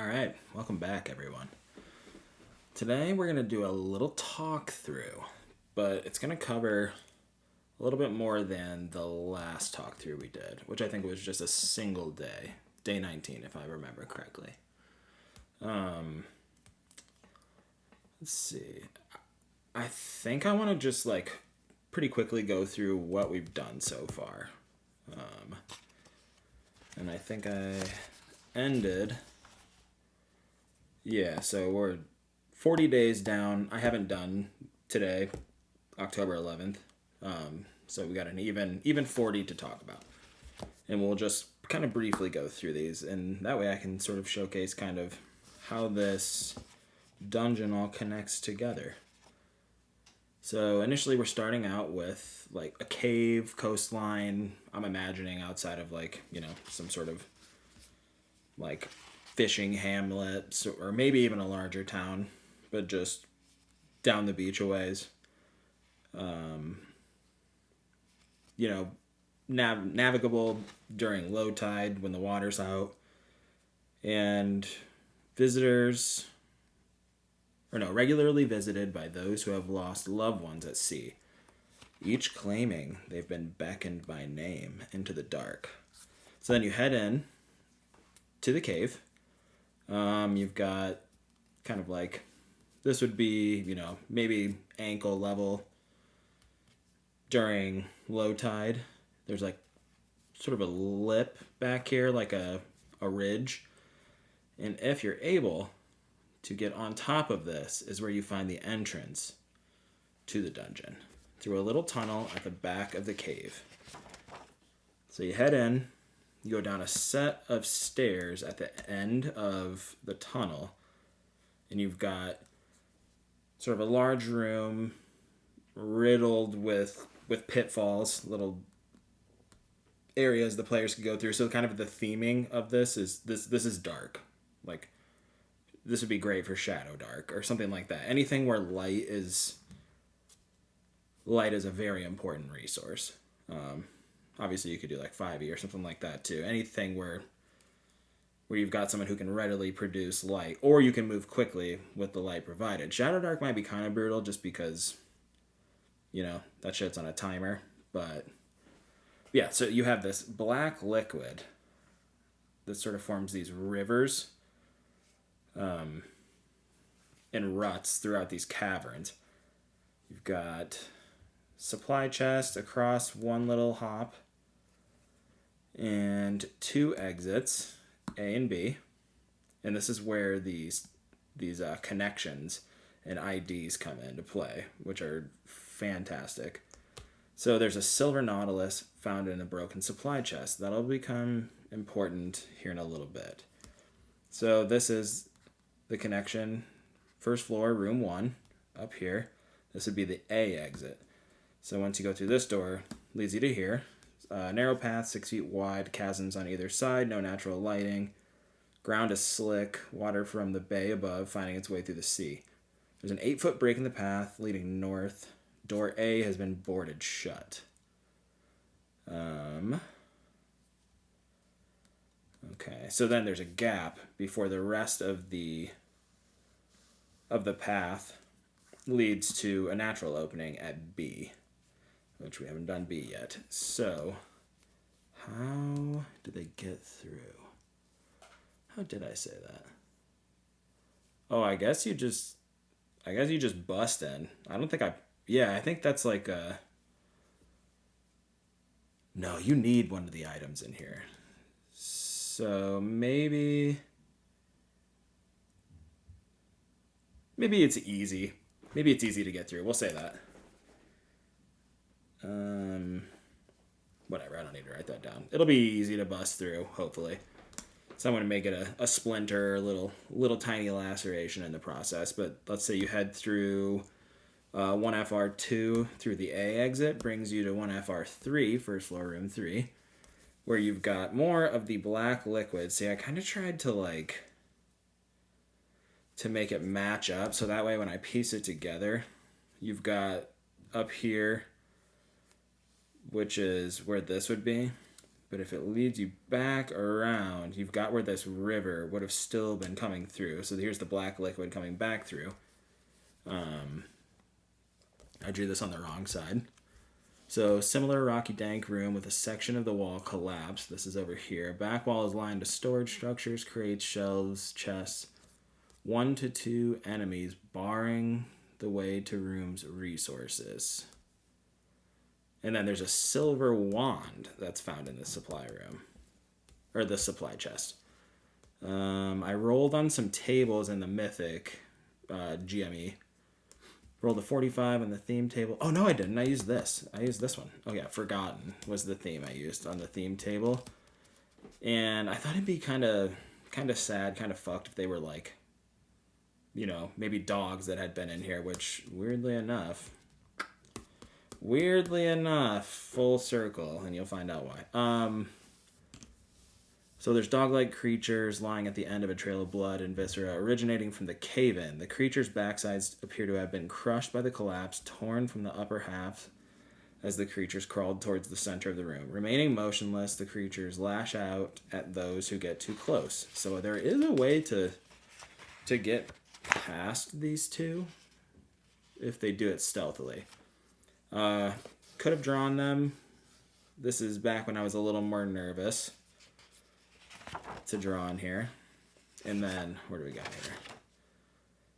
Alright, welcome back everyone. Today we're going to do a little talk through, but it's going to cover a little bit more than the last talk through we did, which I think was just a single day, day 19 if I remember correctly. Let's see. I think I want to just pretty quickly go through what we've done so far. And I think I ended. Yeah, so we're 40 days down. I haven't done today, October 11th. So we got an even 40 to talk about. And we'll just kind of briefly go through these, and that way I can sort of showcase kind of how this dungeon all connects together. So initially we're starting out with a cave coastline. I'm imagining outside of some sort of fishing hamlet, or maybe even a larger town, but just down the beach a ways. Navigable during low tide when the water's out, and regularly visited by those who have lost loved ones at sea, each claiming they've been beckoned by name into the dark. So then you head in to the cave. You've got kind of this would be, maybe ankle level during low tide. There's sort of a lip back here, like a ridge. And if you're able to get on top of this is where you find the entrance to the dungeon through a little tunnel at the back of the cave. So you head in, you go down a set of stairs at the end of the tunnel, and you've got sort of a large room riddled with pitfalls, little areas the players can go through. So kind of the theming of this is dark. This would be great for Shadow Dark or something like that. Anything where light is a very important resource. Obviously, you could do 5e or something like that too. Anything where you've got someone who can readily produce light, or you can move quickly with the light provided. Shadow Dark might be kind of brutal just because, that shit's on a timer. But yeah, so you have this black liquid that sort of forms these rivers and ruts throughout these caverns. You've got supply chest across one little hop and two exits, A and B. And this is where these connections and IDs come into play, which are fantastic. So there's a silver nautilus found in a broken supply chest. That'll become important here in a little bit. So this is the connection, first floor, room 1, up here. This would be the A exit. So once you go through this door, leads you to here. Narrow path, 6 feet wide, chasms on either side, no natural lighting. Ground is slick, water from the bay above finding its way through the sea. There's an 8-foot break in the path leading north. Door A has been boarded shut. Okay, so then there's a gap before the rest of the path leads to a natural opening at B, which we haven't done B yet. So, how did they get through? How did I say that? Oh, I guess you just bust in. I think that's no, you need one of the items in here. So maybe it's easy. Maybe it's easy to get through. We'll say that. Whatever, I don't need to write that down. It'll be easy to bust through, hopefully. Someone make it a splinter, a little tiny laceration in the process. But let's say you head through 1FR2 through the A exit, brings you to 1FR3, first floor, room 3, where you've got more of the black liquid. See, I kind of tried to make it match up, so that way when I piece it together, you've got up here, which is where this would be, But if it leads you back around, you've got where this river would have still been coming through. So here's the black liquid coming back through. I drew this on the wrong side. So similar rocky dank room with a section of the wall collapsed. This is over here. Back wall is lined with storage structures, crates, shelves, chests. 1 to 2 enemies barring the way to room's resources. And then there's a silver wand that's found in the supply room. Or the supply chest. I rolled on some tables in the Mythic GME. Rolled a 45 on the theme table. Oh, no, I didn't. I used this. I used this one. Oh, yeah, Forgotten was the theme I used on the theme table. And I thought it'd be kind of sad, kind of fucked if they were like, you know, maybe dogs that had been in here, which, weirdly enough, full circle, and you'll find out why. So there's dog-like creatures lying at the end of a trail of blood and viscera originating from the cave-in. The creatures' backsides appear to have been crushed by the collapse, torn from the upper half as the creatures crawled towards the center of the room. Remaining motionless, the creatures lash out at those who get too close. So there is a way to get past these two if they do it stealthily. Could have drawn them. This is back when I was a little more nervous to draw in here. And then, where do we got here?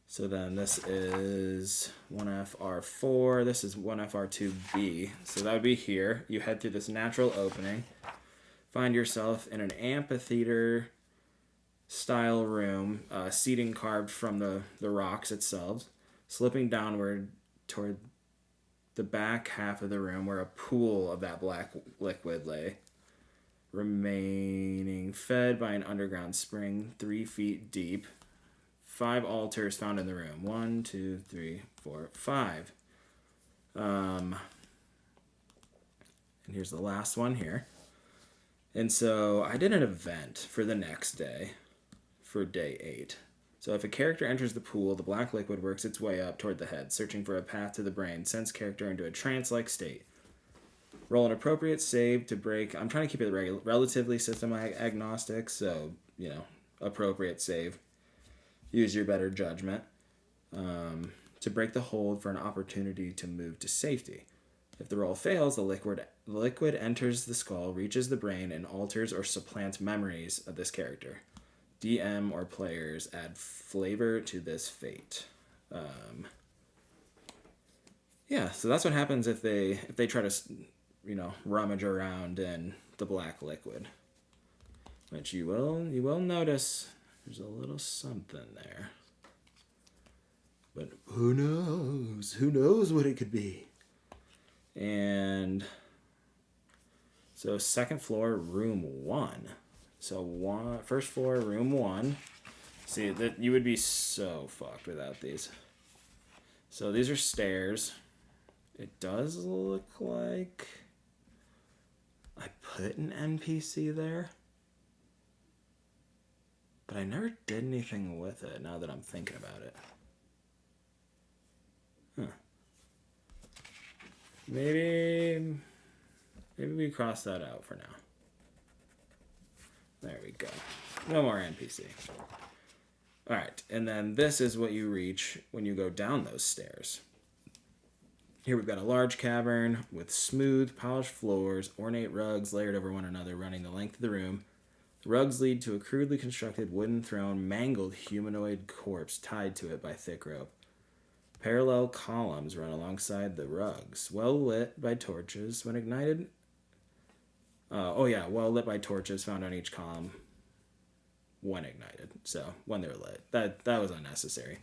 So then this is 1FR4. This is 1FR2B. So that would be here. You head through this natural opening. Find yourself in an amphitheater style room, seating carved from the rocks itself, slipping downward toward the back half of the room where a pool of that black liquid lay, remaining fed by an underground spring 3 feet deep. 5 altars found in the room. 1, 2, 3, 4, 5. And here's the last one here. And so I did an event for the next day, for day 8. So if a character enters the pool, the black liquid works its way up toward the head, searching for a path to the brain, sends character into a trance-like state. Roll an appropriate save to break. I'm trying to keep it relatively system agnostic, so, you know, appropriate save. Use your better judgment to break the hold for an opportunity to move to safety. If the roll fails, the liquid enters the skull, reaches the brain, and alters or supplants memories of this character. DM or players add flavor to this fate. Yeah, so that's what happens if they try to, you know, rummage around in the black liquid, which you will notice there's a little something there. But who knows? Who knows what it could be? And so second floor, room 1. So first floor, room 1. See, that you would be so fucked without these. So these are stairs. It does look like I put an NPC there, but I never did anything with it now that I'm thinking about it. Huh. Maybe we cross that out for now. There we go. No more NPC. Alright, and then this is what you reach when you go down those stairs. Here we've got a large cavern with smooth, polished floors, ornate rugs layered over one another running the length of the room. The rugs lead to a crudely constructed wooden throne, mangled humanoid corpse tied to it by thick rope. Parallel columns run alongside the rugs, well lit by torches when ignited. Well lit by torches found on each column when ignited. So, when they're lit. That was unnecessary.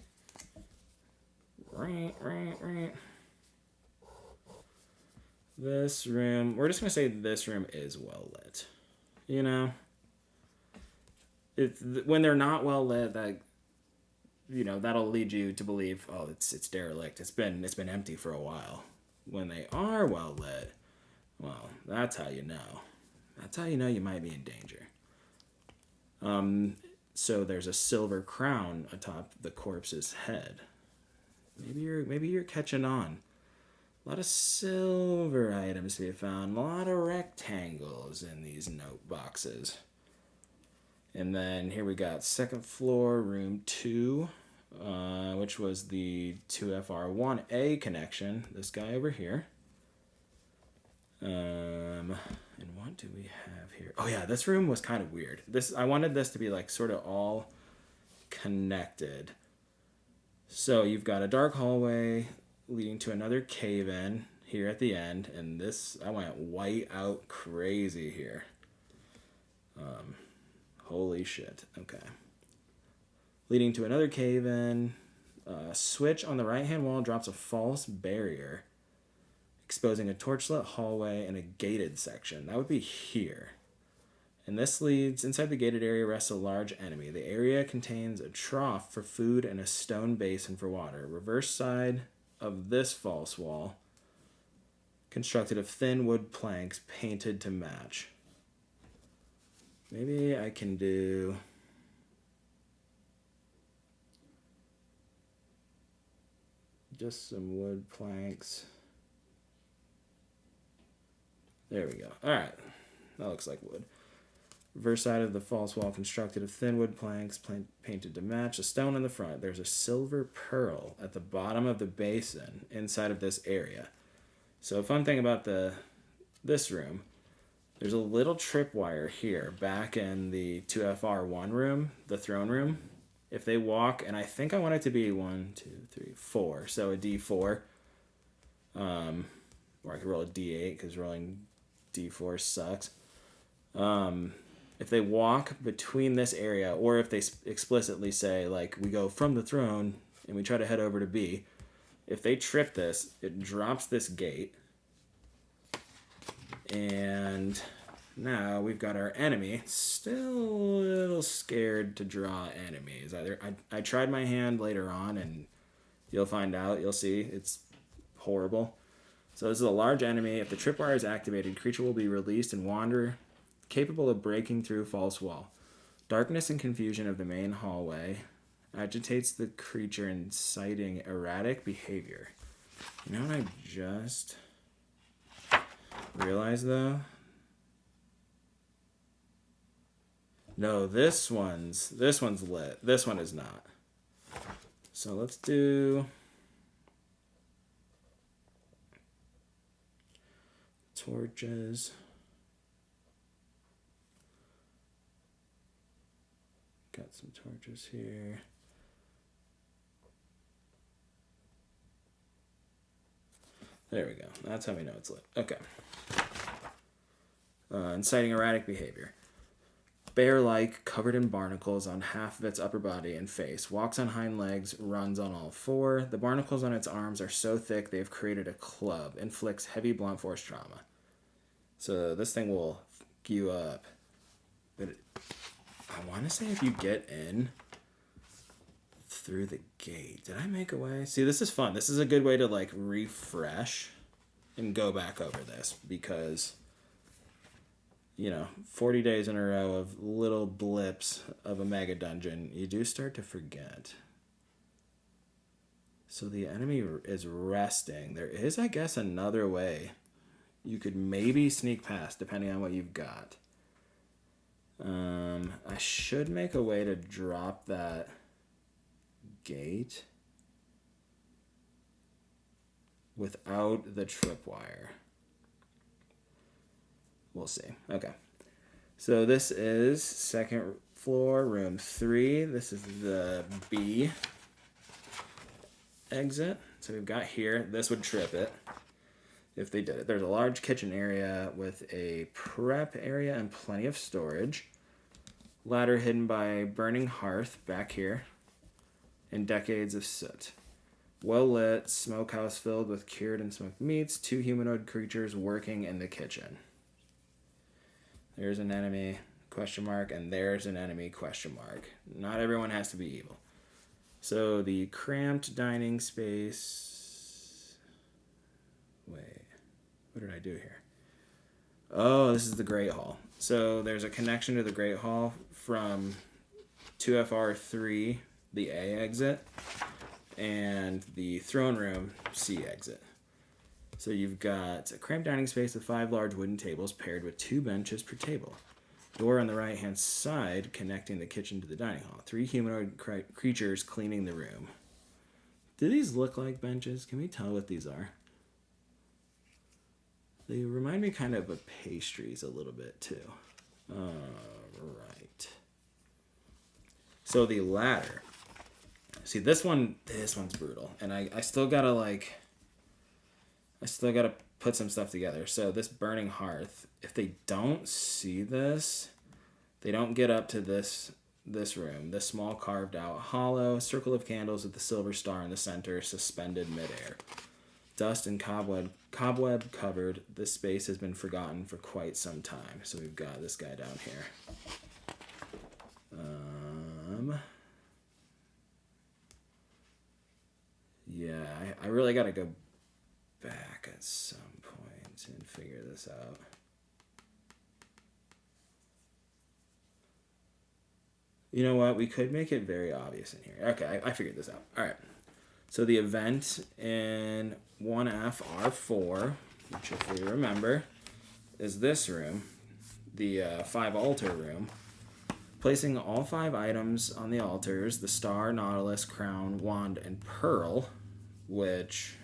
This room, we're just going to say this room is well lit. You know? When they're not well lit, that, you know, that'll lead you to believe, oh, it's derelict. It's been empty for a while. When they are well lit, well, that's how you know. That's how you know you might be in danger. So there's a silver crown atop the corpse's head. Maybe you're catching on. A lot of silver items to be found. A lot of rectangles in these note boxes. And then here we got second floor, room 2, which was the 2FR1A connection. This guy over here. And what do we have here? Oh yeah, this room was kind of weird. I wanted this to be like sort of all connected. So you've got a dark hallway leading to another cave-in here at the end, and I went white out crazy here. Holy shit. Okay. Leading to another cave-in. Switch on the right-hand wall drops a false barrier, exposing a torchlit hallway and a gated section. That would be here. And this leads, inside the gated area rests a large enemy. The area contains a trough for food and a stone basin for water. Reverse side of this false wall, constructed of thin wood planks painted to match. Maybe I can do... just some wood planks. There we go. Alright. That looks like wood. Reverse side of the false wall constructed of thin wood planks painted to match. A stone in the front. There's a silver pearl at the bottom of the basin inside of this area. So a fun thing about this room, there's a little tripwire here back in the 2FR1 room, the throne room. If they walk, and I think I want it to be 1, 2, 3, 4, so a D4. Or I could roll a D8 because rolling D4 sucks. If they walk between this area, or if they explicitly say, like, we go from the throne and we try to head over to B, if they trip this, it drops this gate. And now we've got our enemy. Still a little scared to draw enemies. I tried my hand later on, and you'll find out. You'll see. It's horrible. So this is a large enemy. If the tripwire is activated, creature will be released and wander, capable of breaking through false wall. Darkness and confusion of the main hallway agitates the creature, inciting erratic behavior. You know what I just realized, though? No, this one's lit. This one is not. So let's do torches. Got some torches here. There we go. That's how we know it's lit. Okay. Inciting erratic behavior. Bear-like, covered in barnacles on half of its upper body and face. Walks on hind legs, runs on all four. The barnacles on its arms are so thick they have created a club. Inflicts heavy blunt force trauma. So this thing will f*** you up. But I want to say if you get in through the gate. Did I make a way? See, this is fun. This is a good way to, like, refresh and go back over this. Because, you know, 40 days in a row of little blips of a Megadungeon, you do start to forget. So the enemy is resting. There is, I guess, another way you could maybe sneak past, depending on what you've got. I should make a way to drop that gate without the tripwire. We'll see. Okay. So this is second floor, room 3. This is the B exit. So we've got here. This would trip it if they did it. There's a large kitchen area with a prep area and plenty of storage. Ladder hidden by burning hearth back here. And decades of soot. Well lit, smokehouse filled with cured and smoked meats. 2 humanoid creatures working in the kitchen. There's an enemy, question mark, and there's an enemy, question mark. Not everyone has to be evil. So the cramped dining space... Wait, what did I do here? Oh, this is the Great Hall. So there's a connection to the Great Hall from 2FR3, the A exit, and the throne room C exit. So you've got a cramped dining space with 5 large wooden tables paired with 2 benches per table. Door on the right-hand side connecting the kitchen to the dining hall. 3 humanoid creatures cleaning the room. Do these look like benches? Can we tell what these are? They remind me kind of pastries a little bit too. Right. So the ladder. See, this one's brutal. And I still gotta put some stuff together. So this burning hearth, if they don't see this, they don't get up to this room. This small carved out hollow circle of candles with the silver star in the center suspended midair. Dust and cobweb covered, this space has been forgotten for quite some time. So we've got this guy down here. Yeah, I really got to go back at some point and figure this out. You know what? We could make it very obvious in here. Okay, I figured this out. All right. So the event in 1FR4, which if we remember, is this room, the 5 altar room. Placing all 5 items on the altars, the star, nautilus, crown, wand, and pearl, which...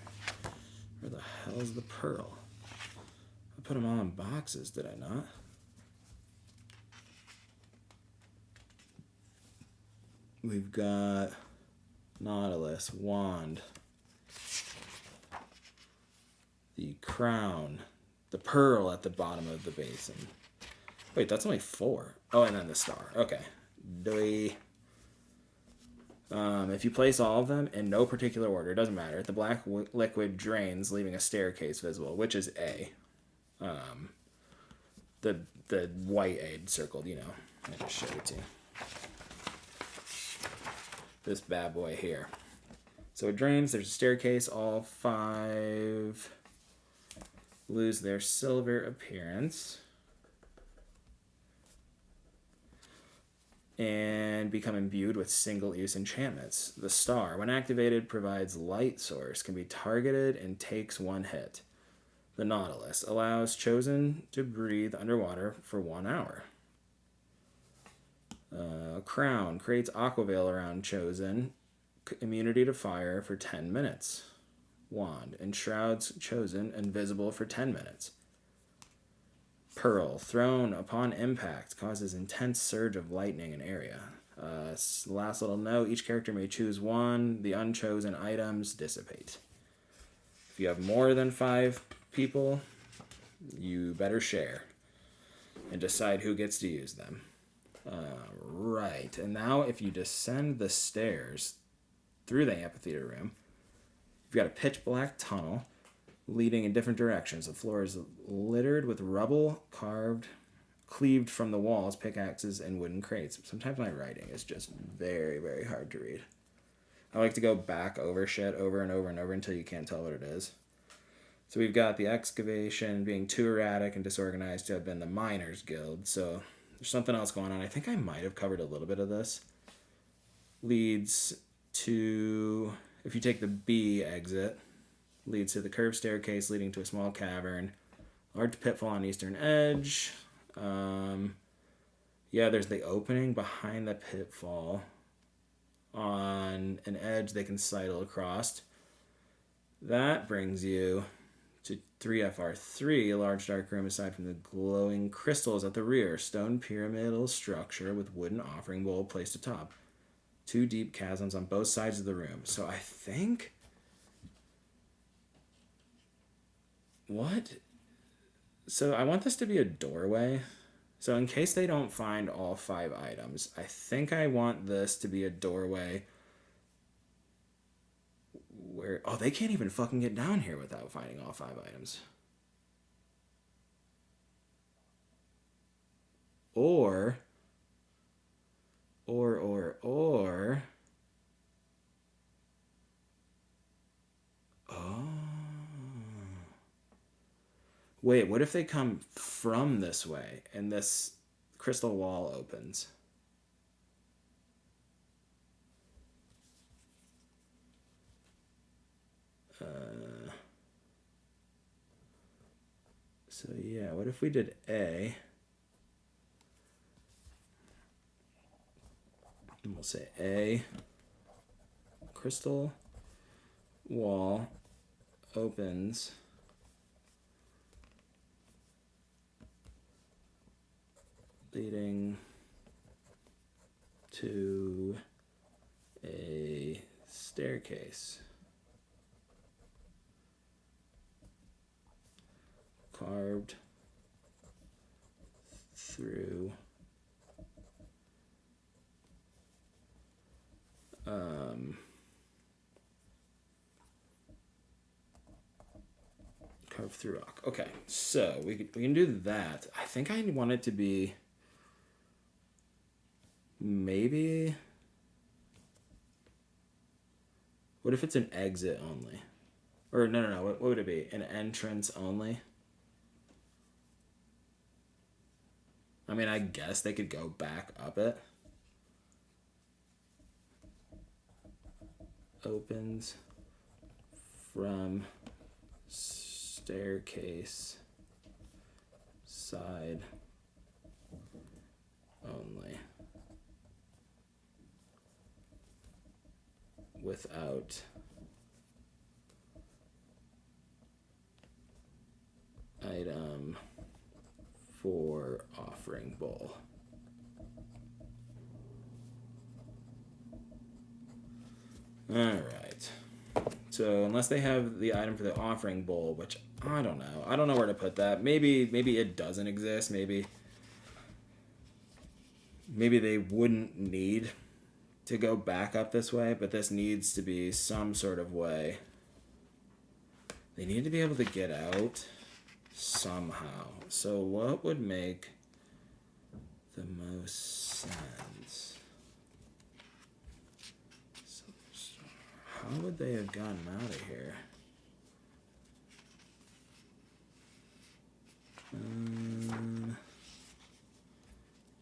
Where the hell is the pearl? I put them all in boxes, did I not? We've got nautilus, wand, the crown, the pearl at the bottom of the basin. Wait, that's only 4. Oh, and then the star. Okay. If you place all of them in no particular order, it doesn't matter. The black liquid drains, leaving a staircase visible, which is A. The white A circled, you know. I just showed it to you. This bad boy here. So it drains. There's a staircase. All 5 lose their silver appearance and become imbued with single-use enchantments. The star, when activated, provides light source, can be targeted, and takes 1 hit. The nautilus allows Chosen to breathe underwater for 1 hour. Crown creates aquaveil around Chosen, immunity to fire for 10 minutes. Wand enshrouds Chosen, invisible for 10 minutes. Pearl, thrown upon impact, causes intense surge of lightning in area. Last little note, each character may choose 1. The unchosen items dissipate. If you have more than 5 people, you better share and decide who gets to use them. Right, and now if you descend the stairs through the amphitheater room, you've got a pitch black tunnel leading in different directions. The floor is littered with rubble cleaved from the walls, pickaxes, and wooden crates. Sometimes my writing is just very, very hard to read. I like to go back over shit over and over and over until you can't tell what it is. So we've got the excavation being too erratic and disorganized to have been the Miners Guild. So there's something else going on. I think I might have covered a little bit of this. Leads to, if you take the B exit, leads to the curved staircase leading to a small cavern. Large pitfall on eastern edge. Yeah, there's the opening behind the pitfall. On an edge they can sidle across. That brings you to 3FR3, a large dark room aside from the glowing crystals at the rear. Stone pyramidal structure with wooden offering bowl placed atop. 2 deep chasms on both sides of the room. So I think... What? So I want this to be a doorway. So in case they don't find all 5 items, I think I want this to be a doorway where... Oh, they can't even fucking get down here without finding all 5 items. Or... Oh... Wait, what if they come from this way and this crystal wall opens? So yeah, what if we did A? And we'll say A, crystal wall opens leading to a staircase carved through carved through rock. Okay, so we can do that. I think I want it to be maybe. What if it's an exit only? Or no. What would it be? An entrance only? I mean, I guess they could go back up it. Opens from staircase side only. Without item for offering bowl. All right. So unless they have the item for the offering bowl, which I don't know. I don't know where to put that. Maybe it doesn't exist. Maybe they wouldn't need to go back up this way, but this needs to be some sort of way. They need to be able to get out somehow. So what would make the most sense? How would they have gotten out of here?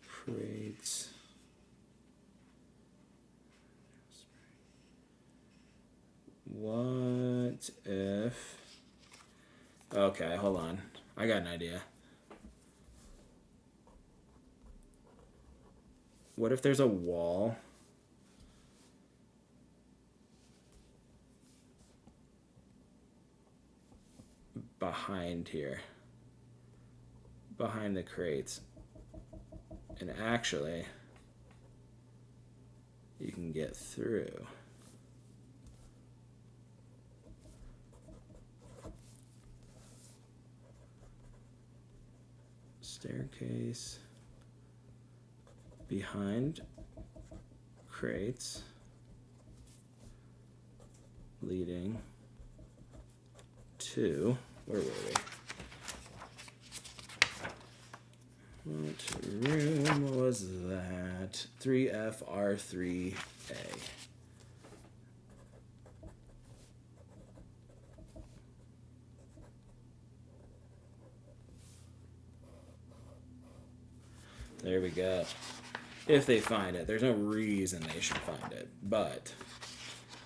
Crates. What if... Okay, hold on. I got an idea. What if there's a wall behind here? Behind the crates. And actually, you can get through. Staircase behind crates leading to, where were we? What room was that? 3FR3A. There we go. If they find it. There's no reason they should find it. But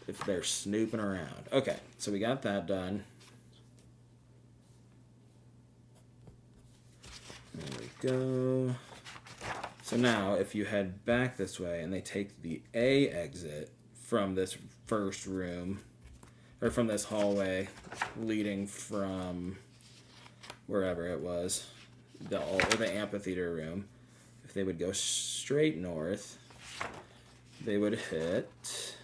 if they're snooping around. Okay, so we got that done. There we go. So now if you head back this way and they take the A exit from this first room, or from this hallway leading from wherever it was, the amphitheater room, if they would go straight north, they would hit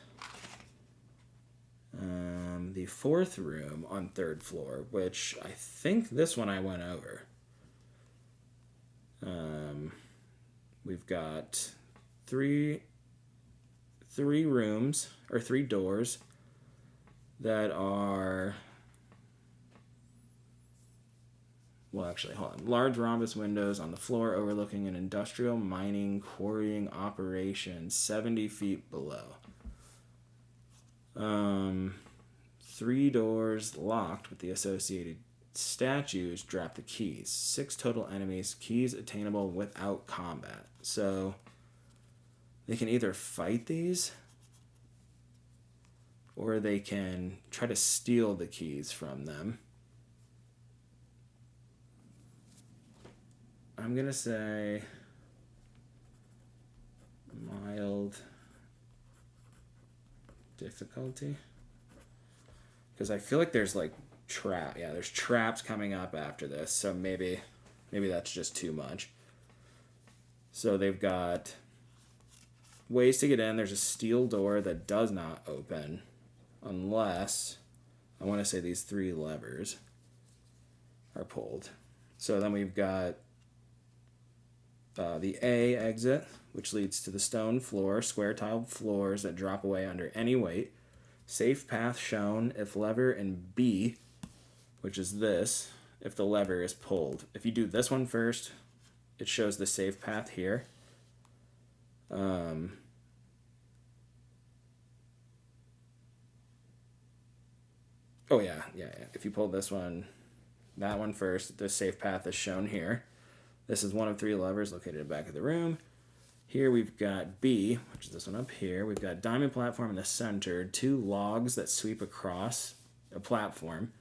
the fourth room on third floor, which I think this one I went over. We've got three rooms, or 3 doors that are... Well, actually, hold on. Large rhombus windows on the floor overlooking an industrial mining quarrying operation 70 feet below. 3 doors locked with the associated statues. Drop the keys. 6 total enemies. Keys attainable without combat. So they can either fight these, or they can try to steal the keys from them. I'm going to say mild difficulty. Because I feel like there's like there's traps coming up after this. So maybe that's just too much. So they've got ways to get in. There's a steel door that does not open unless, I want to say, these 3 levers are pulled. So then we've got the A exit, which leads to the stone floor, square tiled floors that drop away under any weight. Safe path shown if lever, and B, which is this, if the lever is pulled. If you do this one first, it shows the safe path here. Oh yeah. If you pull this one, that one first, the safe path is shown here. This is one of 3 levers located at the back of the room. Here we've got B, which is this one up here. We've got diamond platform in the center, 2 logs that sweep across a platform,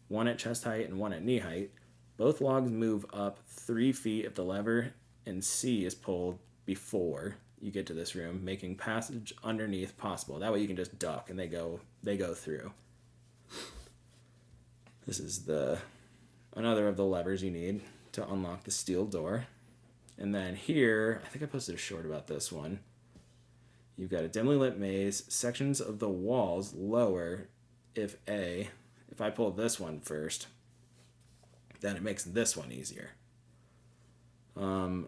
1 at chest height and 1 at knee height. Both logs move up 3 feet if the lever in C is pulled before you get to this room, making passage underneath possible. That way you can just duck and they go through. This is another of the levers you need to unlock the steel door. And then here, I think I posted a short about this one. You've got a dimly lit maze, sections of the walls lower if I pull this one first, then it makes this one easier. I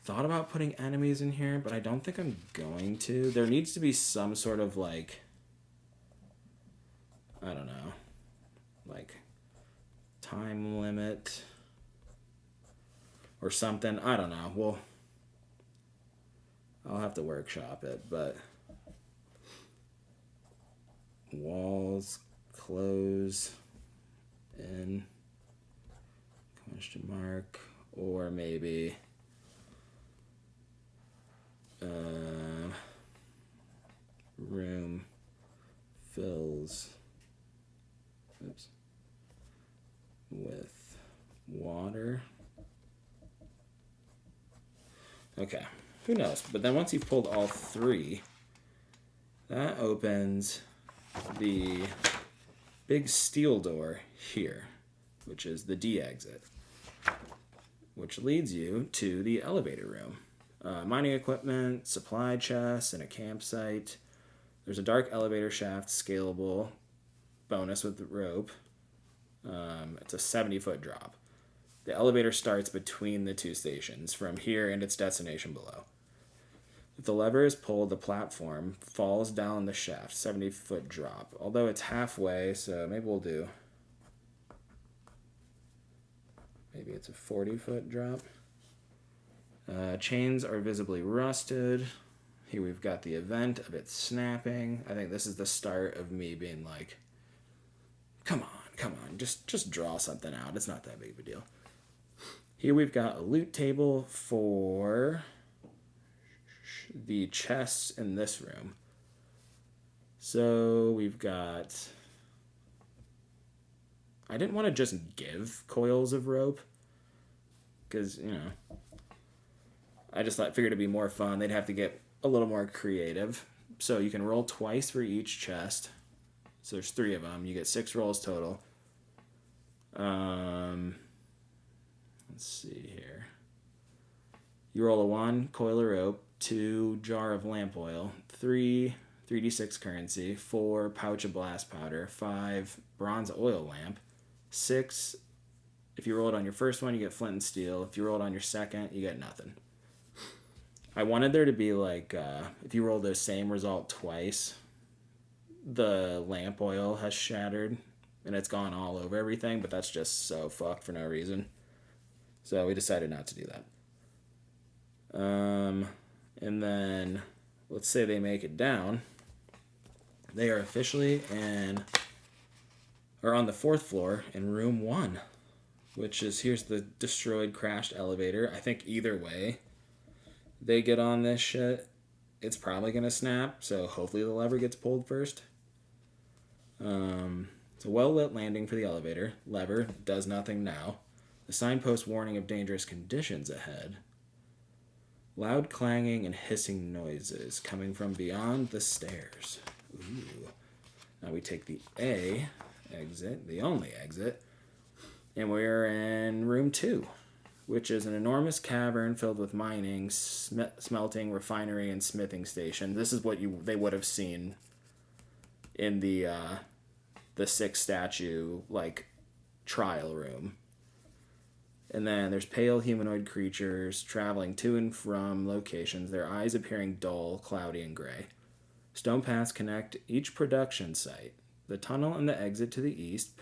thought about putting enemies in here, but I don't think I'm going to. There needs to be some sort of like, I don't know, like time limit or something. I don't know. Well, I'll have to workshop it, but walls close in question mark, or maybe room fills with water. Okay, who knows? But then once you've pulled all 3, that opens the big steel door here, which is the D exit, which leads you to the elevator room. Mining equipment, supply chests, and a campsite. There's a dark elevator shaft, scalable, bonus with the rope. It's a 70-foot drop. The elevator starts between the 2 stations, from here and its destination below. If the lever is pulled, the platform falls down the shaft, 70-foot drop. Although it's halfway, so maybe we'll do... Maybe it's a 40-foot drop. Chains are visibly rusted. Here we've got the event of it snapping. I think this is the start of me being like, come on, just draw something out. It's not that big of a deal. Here we've got a loot table for the chests in this room. So we've got... I didn't want to just give coils of rope because, I just figured it'd be more fun. They'd have to get a little more creative. So you can roll twice for each chest. So there's 3 of them. You get 6 rolls total. Let's see here. You roll a 1 coil of rope, 2 jar of lamp oil, 3 3d6 currency, 4 pouch of blast powder, 5 bronze oil lamp, 6 if you roll it on your first one you get flint and steel. If you roll it on your second you get nothing. I wanted there to be like, if you roll the same result twice, the lamp oil has shattered and it's gone all over everything, but that's just so fucked for no reason. So we decided not to do that. And then, let's say they make it down. They are officially on the 4th floor in room 1, which is, here's the destroyed, crashed elevator. I think either way they get on this shit, it's probably going to snap, so hopefully the lever gets pulled first. It's a well-lit landing for the elevator. Lever does nothing now. The signpost warning of dangerous conditions ahead. Loud clanging and hissing noises coming from beyond the stairs. Ooh. Now we take the A exit, the only exit, and we're in room 2, which is an enormous cavern filled with mining, smelting, refinery, and smithing station. This is what they would have seen in the 6 statue trial room. And then there's pale humanoid creatures traveling to and from locations, their eyes appearing dull, cloudy, and gray. Stone paths connect each production site. The tunnel and the exit to the east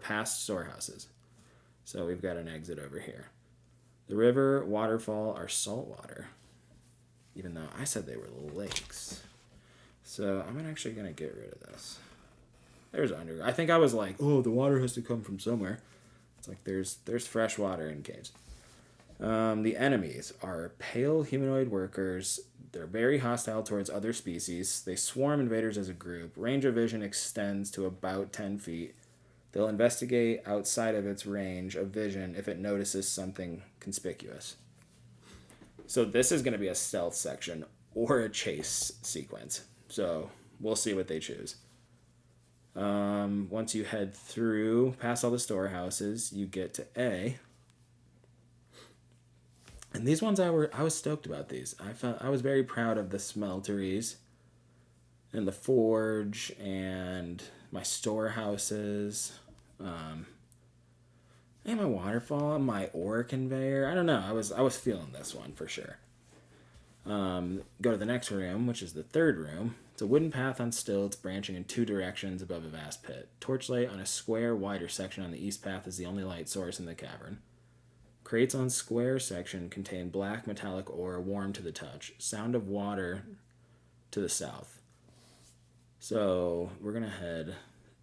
past storehouses. So we've got an exit over here. The river, waterfall are saltwater, even though I said they were lakes. So I'm actually going to get rid of this. There's underground. I think I was like, oh, the water has to come from somewhere. It's like there's fresh water in caves. The enemies are pale humanoid workers. They're very hostile towards other species. They swarm invaders as a group. Range of vision extends to about 10 feet. They'll investigate outside of its range of vision if it notices something conspicuous. So this is going to be a stealth section or a chase sequence. So we'll see what they choose. Once you head through past all the storehouses, you get to A. And these ones I was stoked about these. I was very proud of the smelteries and the forge and my storehouses, and my waterfall and my ore conveyor. I don't know. I was feeling this one for sure. Go to the next room, which is the third room. It's a wooden path on stilts branching in 2 directions above a vast pit. Torchlight on a square, wider section on the east path is the only light source in the cavern. Crates on square section contain black metallic ore, warm to the touch. Sound of water to the south. So we're going to head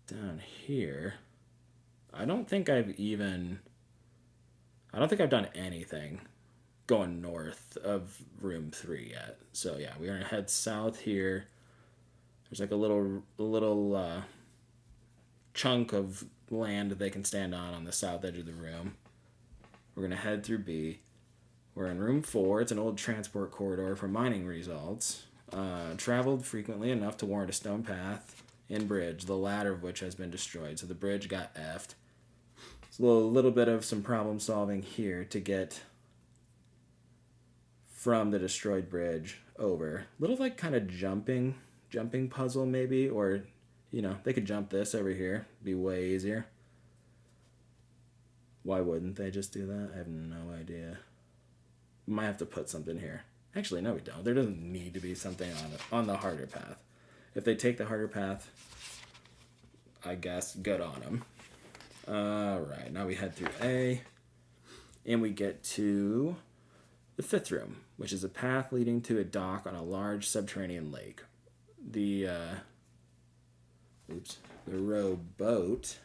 down here. I don't think I've done anything going north of room 3 yet. So yeah, we're going to head south here. There's like a little chunk of land that they can stand on the south edge of the room. We're going to head through B. We're in room 4. It's an old transport corridor for mining results. Traveled frequently enough to warrant a stone path and bridge, the latter of which has been destroyed. So the bridge got effed. It's a little bit of some problem solving here to get from the destroyed bridge over. Little kind of jumping puzzle maybe, or they could jump this over here. Be way easier. Why wouldn't they just do that? I have no idea. Might have to put something here. Actually, no, we don't. There doesn't need to be something on the harder path. If they take the harder path, I guess good on them. All right, now we head through A, and we get to the 5th room, which is a path leading to a dock on a large subterranean lake. The rowboat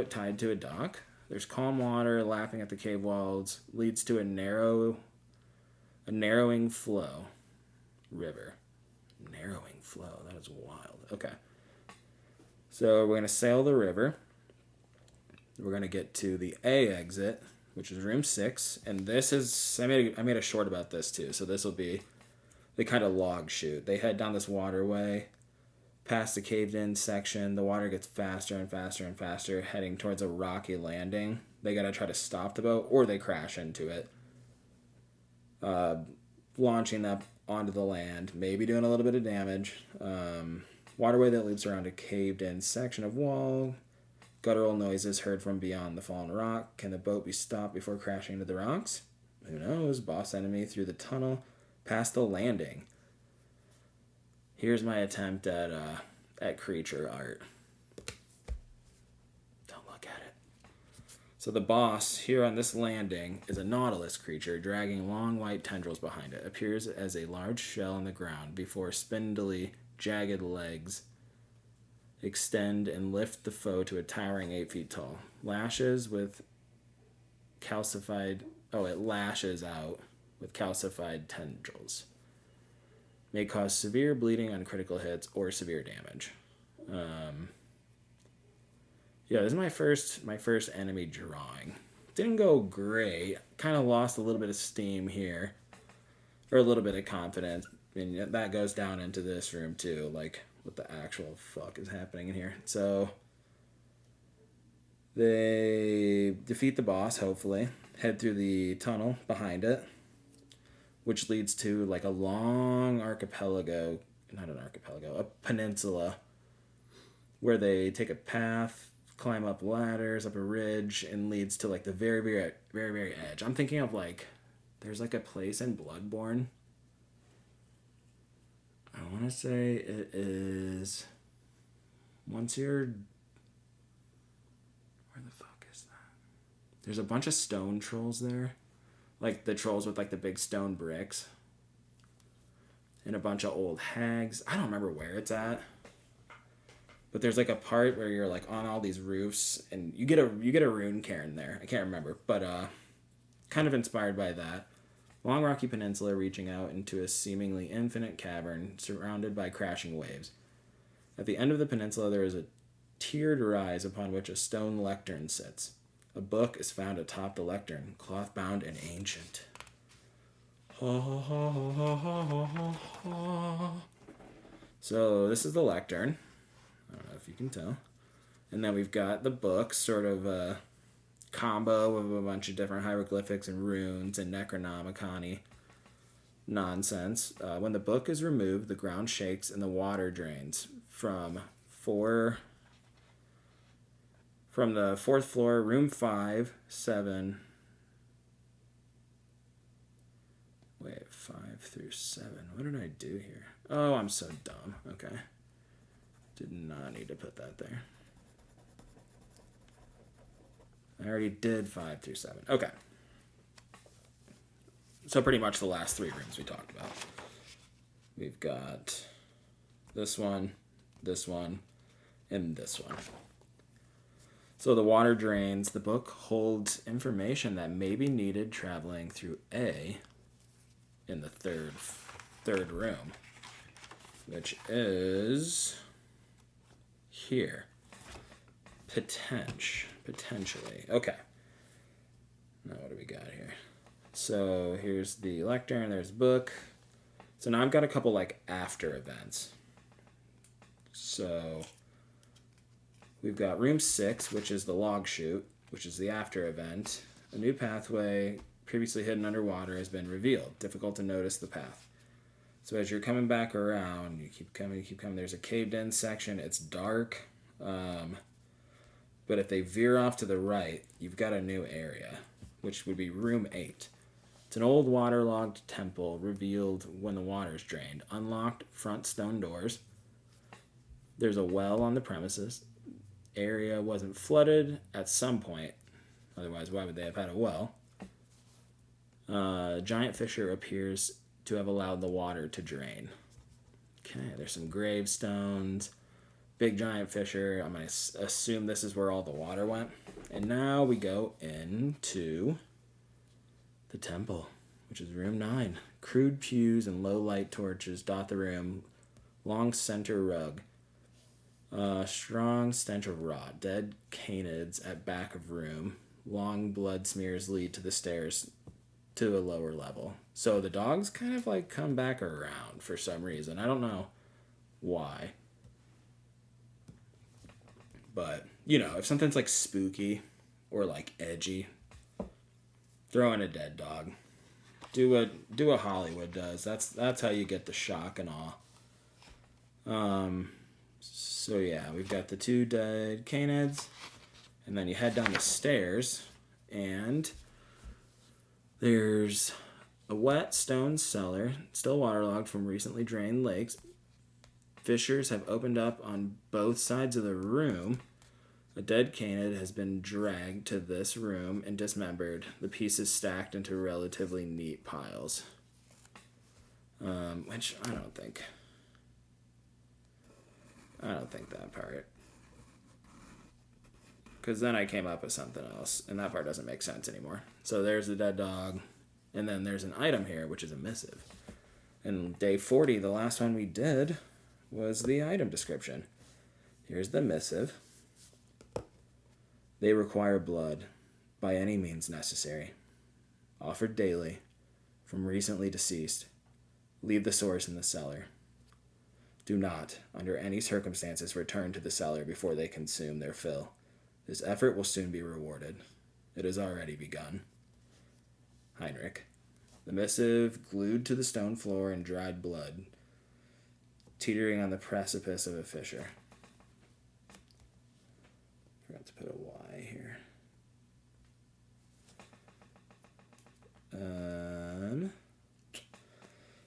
tied to a dock. There's calm water lapping at the cave walls, leads to a narrowing flow. River. Narrowing flow. That is wild. Okay. So we're going to sail the river. We're going to get to the A exit, which is room 6. And this is, I made a short about this too. So this will be the kind of log chute. They head down this waterway. Past the caved-in section, the water gets faster and faster and faster, heading towards a rocky landing. They gotta try to stop the boat, or they crash into it. Launching up onto the land, maybe doing a little bit of damage. Waterway that loops around a caved-in section of wall. Guttural noises heard from beyond the fallen rock. Can the boat be stopped before crashing into the rocks? Who knows? Boss enemy through the tunnel, past the landing. Here's my attempt at creature art. Don't look at it. So the boss here on this landing is a nautilus creature dragging long white tendrils behind it. Appears as a large shell in the ground before spindly, jagged legs extend and lift the foe to a towering 8 feet tall. It lashes out with calcified tendrils. May cause severe bleeding on critical hits or severe damage. Yeah, this is my first enemy drawing. Didn't go great. Kind of lost a little bit of steam here, or a little bit of confidence, and that goes down into this room too. Like, what the actual fuck is happening in here? So they defeat the boss. Hopefully, head through the tunnel behind it, which leads to like a long archipelago. Not an archipelago, a peninsula, where they take a path, climb up ladders, up a ridge, and leads to like the very, very, very, very edge. I'm thinking of like, there's like a place in Bloodborne. I want to say it is. Once you're. Where the fuck is that? There's a bunch of stone trolls there. Like the trolls with like the big stone bricks. And a bunch of old hags. I don't remember where it's at. But there's like a part where you're like on all these roofs and you get a rune cairn there. I can't remember, but kind of inspired by that. Long rocky peninsula reaching out into a seemingly infinite cavern surrounded by crashing waves. At the end of the peninsula there is a tiered rise upon which a stone lectern sits. A book is found atop the lectern, cloth bound and ancient. So this is the lectern. I don't know if you can tell. And then we've got the book, sort of a combo of a bunch of different hieroglyphics and runes and Necronomicon-y nonsense. When the book is removed, the ground shakes and the water drains from the fourth floor, room 5, 7. Wait, 5 through 7. What did I do here? Oh, I'm so dumb. Okay. Did not need to put that there. I already did 5 through 7. Okay. So pretty much the last 3 rooms we talked about. We've got this one, and this one. So the water drains. The book holds information that may be needed traveling through A in the third room, which is here. Potentially. Okay. Now what do we got here? So here's the lectern, there's book. So now I've got a couple like after events. So we've got room 6, which is the log chute, which is the after event. A new pathway previously hidden underwater has been revealed. Difficult to notice the path. So as you're coming back around, you keep coming. There's a caved in section. It's dark. But if they veer off to the right, you've got a new area, which would be room 8. It's an old waterlogged temple revealed when the water's drained. Unlocked front stone doors. There's a well on the premises. Area wasn't flooded at some point. Otherwise, why would they have had a well? Giant fissure appears to have allowed the water to drain. Okay, there's some gravestones. Big giant fissure. I'm going to assume this is where all the water went. And now we go into the temple, which is room 9. Crude pews and low light torches dot the room. Long center rug. Strong stench of rot. Dead canids at back of room. Long blood smears lead to the stairs to a lower level. So the dogs kind of like come back around for some reason. I don't know why. But, you know, if something's like spooky or like edgy, throw in a dead dog. Do what Hollywood does. That's how you get the shock and awe. So yeah, we've got the 2 dead canids, and then you head down the stairs, and there's a wet stone cellar, still waterlogged from recently drained lakes. Fissures have opened up on both sides of the room. A dead canid has been dragged to this room and dismembered, the pieces stacked into relatively neat piles. Which I don't think that part. Because then I came up with something else, and that part doesn't make sense anymore. So there's the dead dog, and then there's an item here, which is a missive. And day 40, the last one we did, was the item description. Here's the missive. They require blood by any means necessary. Offered daily from recently deceased. Leave the source in the cellar. Do not, under any circumstances, return to the cellar before they consume their fill. This effort will soon be rewarded. It has already begun. Heinrich. The missive glued to the stone floor in dried blood, teetering on the precipice of a fissure. Forgot to put a Y here.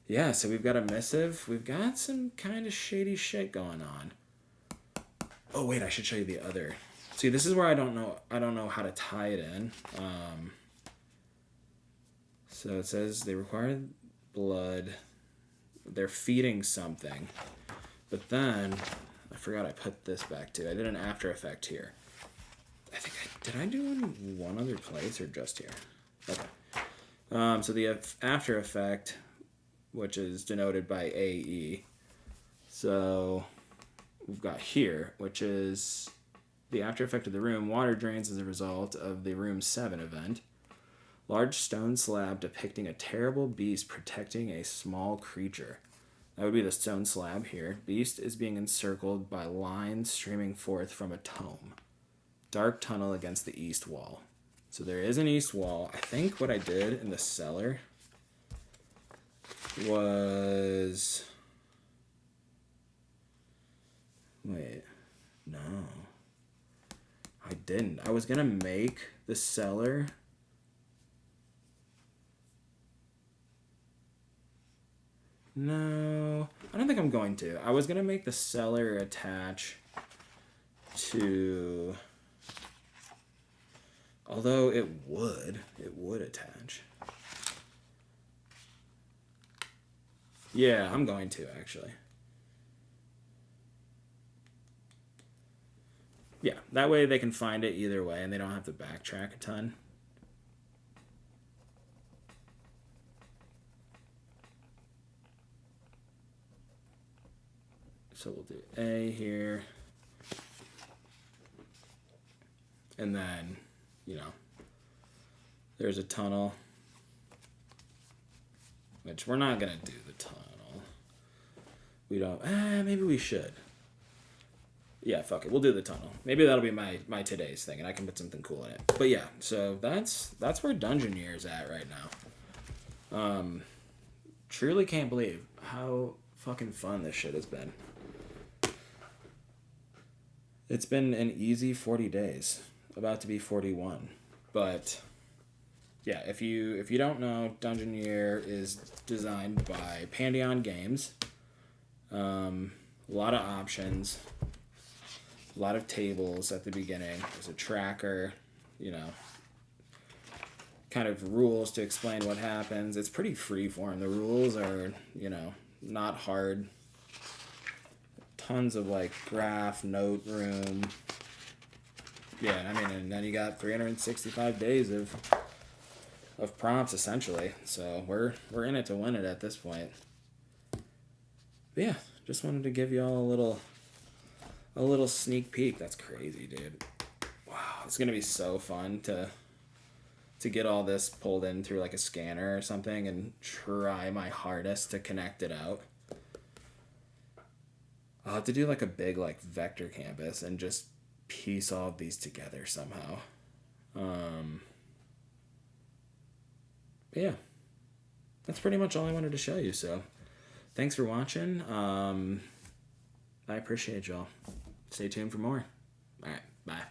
Yeah, so we've got a missive. We've got some kind of shady shit going on. Oh wait, I should show you the other. See, this is where I don't know how to tie it in. So it says they require blood. They're feeding something. But then I forgot I put this back too. I did an after effect here. Did I do one other place or just here? Okay. So the after effect, which is denoted by AE. So we've got here, which is the after effect of the room. Water drains as a result of the Room 7 event. Large stone slab depicting a terrible beast protecting a small creature. That would be the stone slab here. Beast is being encircled by lines streaming forth from a tome. Dark tunnel against the east wall. So there is an east wall. I think what I did in the cellar was... Wait. No. I didn't. I was going to make the cellar... No, I don't think I'm going to. I was going to make the cellar attach to... Although it would attach. Yeah, I'm going to, actually. Yeah, that way they can find it either way and they don't have to backtrack a ton. So we'll do A here. And then, there's a tunnel. Which we're not going to do the tunnel. We don't... maybe we should. Yeah, fuck it. We'll do the tunnel. Maybe that'll be my today's thing, and I can put something cool in it. But yeah, so that's where Dungeoneer is at right now. Truly can't believe how fucking fun this shit has been. It's been an easy 40 days. About to be 41. But yeah, if you don't know, Dungeoneer is designed by Pandion Games. A lot of options. A lot of tables at the beginning. There's a tracker, kind of rules to explain what happens. It's pretty freeform. The rules are, not hard. Tons of graph, note room. Yeah, and then you got 365 days of prompts essentially. So we're in it to win it at this point. But yeah, just wanted to give you all a little sneak peek. That's crazy, dude. Wow, it's gonna be so fun to get all this pulled in through a scanner or something and try my hardest to connect it out. I'll have to do a big vector canvas and just piece all of these together somehow. But yeah, that's pretty much all I wanted to show you. So thanks for watching. I appreciate y'all. Stay tuned for more. All right, bye.